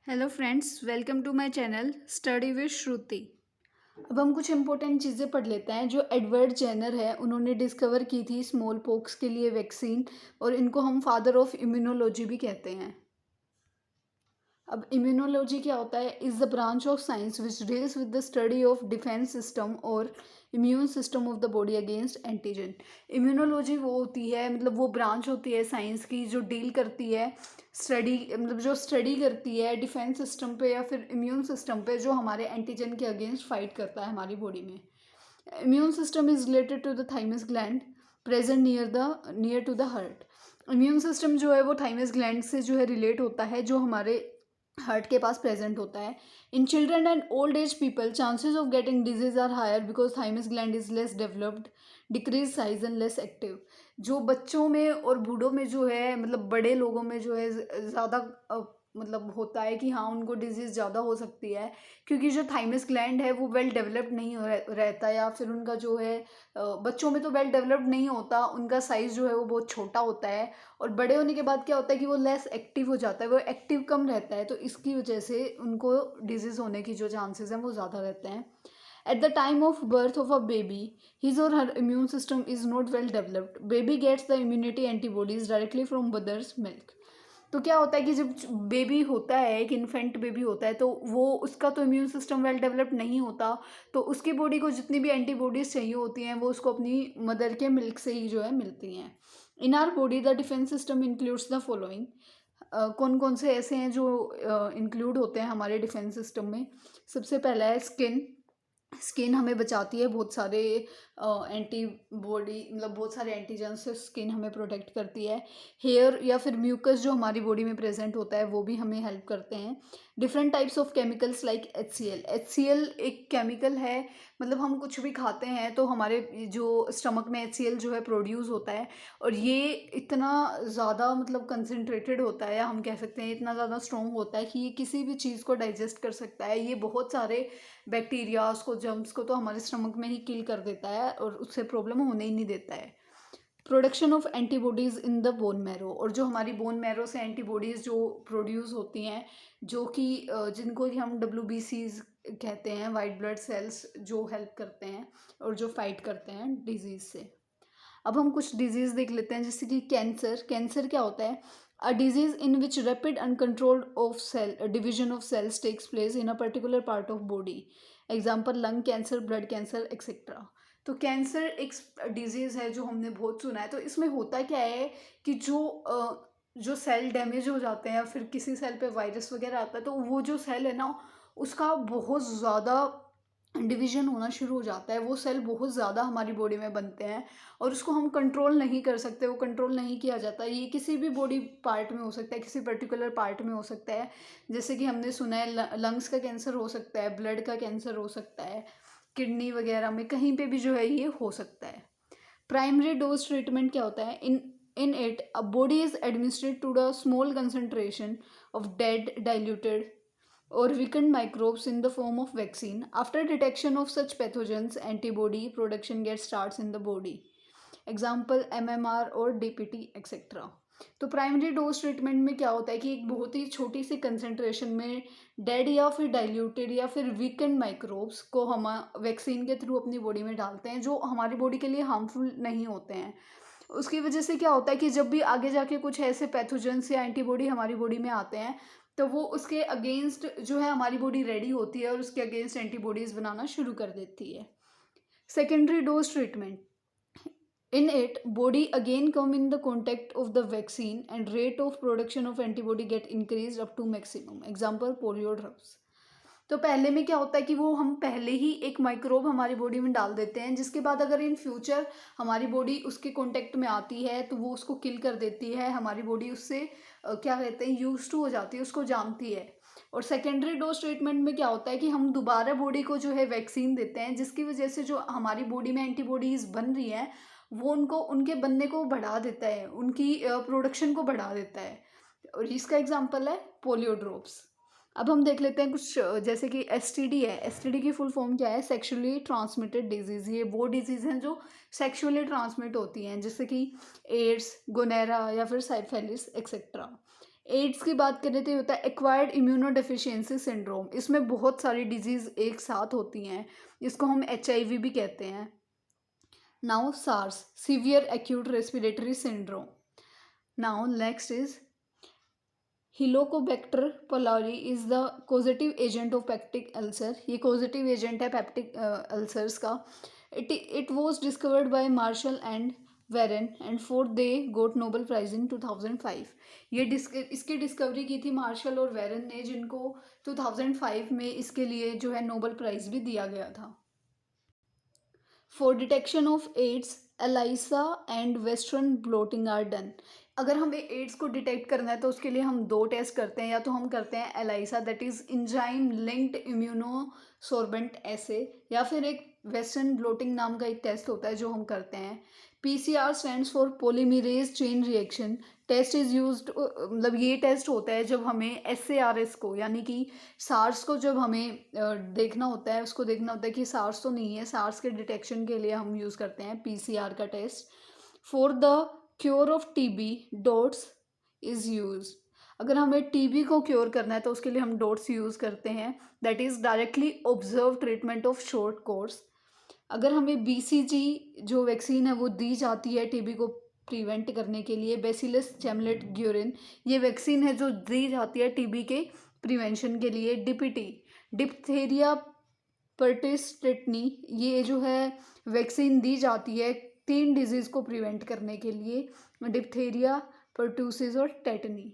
Hello friends, welcome to my channel study with Shruti. अब हम कुछ इंपॉर्टेंट चीज़ें पढ़ लेते हैं। जो एडवर्ड जेनर है, उन्होंने डिस्कवर की थी स्मॉल पॉक्स के लिए वैक्सीन, और इनको हम फादर ऑफ इम्यूनोलॉजी भी कहते हैं। अब इम्यूनोलॉजी क्या होता है? Is the branch of science which deals with the study of defence system और immune system of the body against antigen. Immunology वो होती है, मतलब वो ब्रांच होती है साइंस की जो डील करती है स्टडी, मतलब जो स्टडी करती है डिफेंस सिस्टम पे या फिर इम्यून सिस्टम पे जो हमारे एंटीजन के अगेंस्ट फाइट करता है हमारी बॉडी में। Immune system is related to the thymus gland present near to the heart. Immune system जो है वो थाइमस ग्लैंड से जो है रिलेट होता है, जो हमारे हार्ट के पास प्रेजेंट होता है। In children and old age people chances of getting disease are higher because thymus gland is less developed, decrease size and less active. जो बच्चों में और बूढ़ों में जो है, मतलब बड़े लोगों में जो है ज़्यादा मतलब होता है कि हाँ उनको डिजीज़ ज़्यादा हो सकती है, क्योंकि जो थाइमस ग्लैंड है वो वेल डेवलप्ड नहीं रहता, या फिर उनका जो है बच्चों में तो वेल डेवलप्ड नहीं होता, उनका साइज़ जो है वो बहुत छोटा होता है। और बड़े होने के बाद क्या होता है कि वो लेस एक्टिव हो जाता है, वो एक्टिव कम रहता है, तो इसकी वजह से उनको डिजीज़ होने की जो चांसेस हैं वो ज़्यादा रहते हैं। At the time of birth of a baby, his or her immune system is not well developed. Baby gets the immunity antibodies directly from mother's milk. तो क्या होता है कि जब बेबी होता है, एक इन्फेंट बेबी होता है, तो वो उसका तो इम्यून सिस्टम वेल डेवलप्ड नहीं होता, तो उसकी बॉडी को जितनी भी एंटीबॉडीज़ चाहिए होती हैं वो उसको अपनी मदर के मिल्क से ही जो है मिलती हैं। इन our body the defence system includes the following. कौन कौन से ऐसे हैं जो इंक्लूड होते हैं हमारे डिफेंस सिस्टम में? सबसे पहला है स्किन। स्किन हमें बचाती है बहुत सारे एंटीबॉडी, मतलब बहुत सारे एंटीजन से स्किन हमें प्रोटेक्ट करती है। हेयर या फिर म्यूकस जो हमारी बॉडी में प्रेजेंट होता है वो भी हमें हेल्प करते हैं। Different types of chemicals like HCl। HCl एक केमिकल है, मतलब हम कुछ भी खाते हैं तो हमारे जो स्टमक में HCl जो है प्रोड्यूस होता है, और ये इतना ज़्यादा मतलब कंसनट्रेटेड होता है, या हम कह सकते हैं इतना ज़्यादा स्ट्रॉन्ग होता है कि ये किसी भी चीज़ को डाइजेस्ट कर सकता है। ये बहुत सारे बैक्टीरियाज को, जर्म्स को तो हमारे स्टमक में ही किल कर देता है और उससे प्रॉब्लम होने ही नहीं देता है। Production of antibodies in the bone marrow. और जो हमारी बोन मैरो से एंटीबॉडीज़ जो प्रोड्यूस होती हैं, जो कि जिनको कि हम WBCs कहते हैं, वाइट ब्लड सेल्स, जो हेल्प करते हैं और जो फाइट करते हैं डिजीज़ से। अब हम कुछ डिजीज़ देख लेते हैं, जैसे कि कैंसर। कैंसर क्या होता है? A disease in which rapid uncontrolled of cell division of cells takes place in a particular part of body. Example lung cancer, blood cancer etcetera. तो कैंसर एक डिजीज़ है जो हमने बहुत सुना है। तो इसमें होता क्या है कि जो सेल डैमेज हो जाते हैं या फिर किसी सेल पे वायरस वगैरह आता है, तो वो जो सेल है ना, उसका बहुत ज़्यादा डिवीजन होना शुरू हो जाता है। वो सेल बहुत ज़्यादा हमारी बॉडी में बनते हैं और उसको हम कंट्रोल नहीं कर सकते, वो कंट्रोल नहीं किया जाता। ये किसी भी बॉडी पार्ट में हो सकता है, किसी पर्टिकुलर पार्ट में हो सकता है। जैसे कि हमने सुना है लंग्स का कैंसर हो सकता है, ब्लड का कैंसर हो सकता है, किडनी वगैरह में कहीं पे भी जो है ये हो सकता है। प्राइमरी डोज ट्रीटमेंट क्या होता है? In it a body is administered to the small concentration of dead diluted or weakened microbes in the form of vaccine. After detection of such pathogens, antibody production gets starts in the body. Example MMR और DPT etc. तो primary dose treatment में क्या होता है कि एक बहुत ही छोटी सी कंसेंट्रेशन में डेड या फिर डाइल्यूटेड या फिर वीकेंड माइक्रोब्स को हम वैक्सीन के थ्रू अपनी बॉडी में डालते हैं, जो हमारी बॉडी के लिए हार्मफुल नहीं होते हैं। उसकी वजह से क्या होता है कि जब भी आगे जाके कुछ ऐसे पैथोजेंस या एंटीबॉडी हमारी बॉडी में आते हैं, तो वो उसके अगेंस्ट जो है हमारी बॉडी रेडी होती है और उसके अगेंस्ट एंटीबॉडीज बनाना शुरू कर देती है। Secondary dose treatment. In it, body again come in the contact of the vaccine and rate of production of antibody get increased up to maximum. Example polio drugs. तो पहले में क्या होता है कि वो हम पहले ही एक माइक्रोब हमारी बॉडी में डाल देते हैं, जिसके बाद अगर इन फ्यूचर हमारी बॉडी उसके कांटेक्ट में आती है तो वो उसको किल कर देती है। हमारी बॉडी उससे क्या कहते हैं, यूज टू हो जाती है, उसको जानती है। और सेकेंडरी डोज ट्रीटमेंट में क्या होता है कि हम दोबारा बॉडी को जो है वैक्सीन देते हैं, जिसकी वजह से जो हमारी बॉडी में एंटीबॉडीज बन रही हैं वो उनको उनके बनने को बढ़ा देता है, उनकी प्रोडक्शन को बढ़ा देता है। और इसका एग्जाम्पल है पोलियो ड्रॉप्स। अब हम देख लेते हैं कुछ, जैसे कि STD है। STD की फुल फॉर्म क्या है? Sexually transmitted disease. ये वो डिजीज़ हैं जो सेक्सुअली ट्रांसमिट होती हैं, जैसे कि एड्स, गोनेरा या फिर साइफिलिस एक्सेट्रा। एड्स की बात करें तो ये होता है एक्वायर्ड इम्यूनो डेफिशिएंसी सिंड्रोम। इसमें बहुत सारी डिजीज़ एक साथ होती हैं, इसको हम HIV भी कहते हैं। Now SARS, severe acute respiratory syndrome. Now next is Helicobacter pylori is the causative agent of peptic ulcer. ये कॉजेटिव एजेंट है पेप्टिक अल्सर्स का। It was discovered by Marshall and Warren and for they got Nobel prize in 2005। इसकी discovery की थी martial और Warren ने, जिनको 2005 में इसके लिए जो है नोबेल प्राइज भी दिया गया था। For detection of AIDS ELISA and western blotting are done. अगर हमें एड्स को डिटेक्ट करना है तो उसके लिए हम दो टेस्ट करते हैं, या तो हम करते हैं ELISA that is enzyme linked immunosorbent assay, या फिर एक वेस्टर्न ब्लोटिंग नाम का एक टेस्ट होता है जो हम करते हैं। PCR stands for polymerase chain reaction. Test is used, मतलब ये टेस्ट होता है जब हमें SARS को, यानी कि सार्स को जब हमें देखना होता है, उसको देखना होता है कि सार्स तो नहीं है। सार्स के डिटेक्शन के लिए हम यूज़ करते हैं PCR का test. For the cure of TB DOTS is use. अगर हमें TB को क्योर करना है तो उसके लिए हम डॉट्स यूज़ करते हैं, that is directly observe treatment of short course. अगर हमें BCG जो वैक्सीन है वो दी जाती है TB को प्रिवेंट करने के लिए, बेसिलस चैमलेट ग्यूरिन, ये वैक्सीन है जो दी जाती है TB के प्रिवेंशन के लिए। DPT डिप्थेरिया पर्टिस्टेटनी, ये जो है वैक्सीन दी जाती है 3 डिजीज़ को प्रिवेंट करने के लिए, डिप्थेरिया, पर्टूसिस और टेटनी।